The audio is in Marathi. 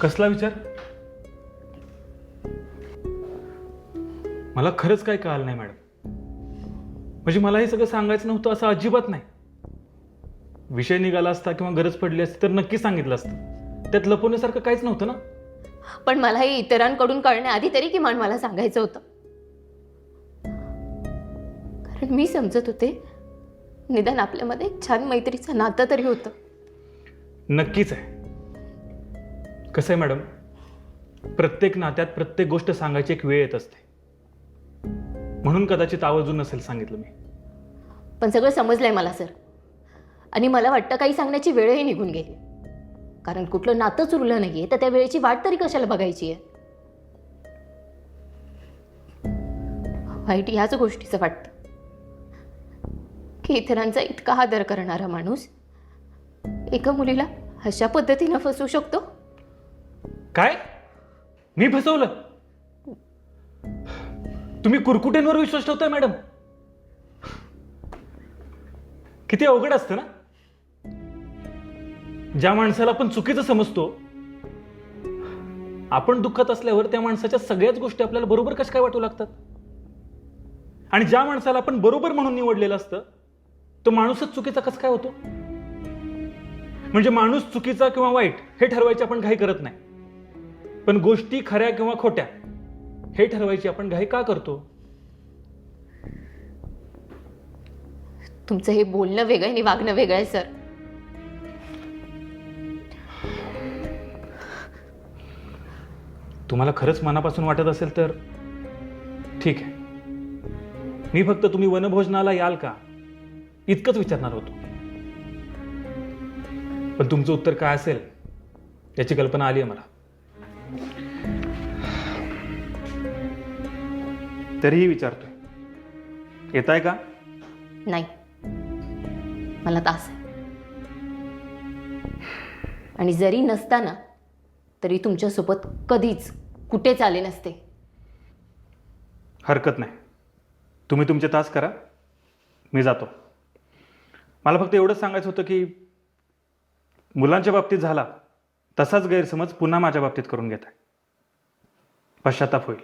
कसला विचार? मला खरंच काय कळालं नाही मॅडम. म्हणजे मला हे सगळं सांगायचं नव्हतं असं अजिबात नाही. विषय निघाला असता किंवा गरज पडली असती तर नक्की सांगितलं असतं. त्यात लपवण्यासारखं काहीच नव्हतं ना. पण मला हे इतरांकडून कळण्याआधी तरी किमान मला सांगायचं होतं. कारण मी समजत होते निदान आपल्यामध्ये एक छान मैत्रीचं नातं तरी होतं. नक्कीच आहे. कसं आहे मॅडम, प्रत्येक नात्यात प्रत्येक गोष्ट सांगायची एक वेळ येत असते. म्हणून कदाचित आवर्जून नसेल सांगितलं मी. पण सगळं समजलंय मला सर. आणि मला वाटतं काही सांगण्याची वेळही निघून गेली. कारण कुठलं नातंच उरलं नाहीये तर त्या वेळेची वाट तरी कशाला बघायची आहे. वाईट ह्याच गोष्टीचं वाटतं की इतरांचा इतका आदर करणारा माणूस एका मुलीला अशा पद्धतीनं फसवू शकतो. काय? मी फसवलं? तुम्ही कुरकुटेंवर विश्वास ठेवताय मॅडम? किती अवघड असतं ना. ज्या माणसाला आपण चुकीचं समजतो, आपण दुःखात असल्यावर त्या माणसाच्या सगळ्याच गोष्टी आपल्याला बरोबर कशा काय वाटू लागतात. आणि ज्या माणसाला आपण बरोबर म्हणून निवडलेलं असतं तो माणूसच चुकीचा कसं काय होतो. म्हणजे माणूस चुकीचा किंवा वाईट हे ठरवायची आपण घाई करत नाही, पण गोष्टी खऱ्या किंवा खोट्या हे ठरवायची आपण घाई का करतो. तुमचं हे बोलणं वेगळं आणि वागणं वेगळं आहे सर. तुम्हाला खरंच मनापासून वाटत असेल तर ठीक आहे. मी फक्त तुम्ही वनभोजनाला याल का इतकंच विचारणार होतो. पण तुमचं उत्तर काय असेल याची कल्पना आली आहे मला. तरीही विचारतोय, येताय का? नाही, मला तास आहे. आणि जरी नसताना तरी तुमच्यासोबत कधीच कुठेच आले नसते. हरकत नाही, तुम्ही तुमचे तास करा, मी जातो. मला फक्त एवढंच सांगायचं होतं की मुलांच्या बाबतीत झाला तसाच गैरसमज पुन्हा माझ्या बाबतीत करून घेताय. पश्चाताप होईल.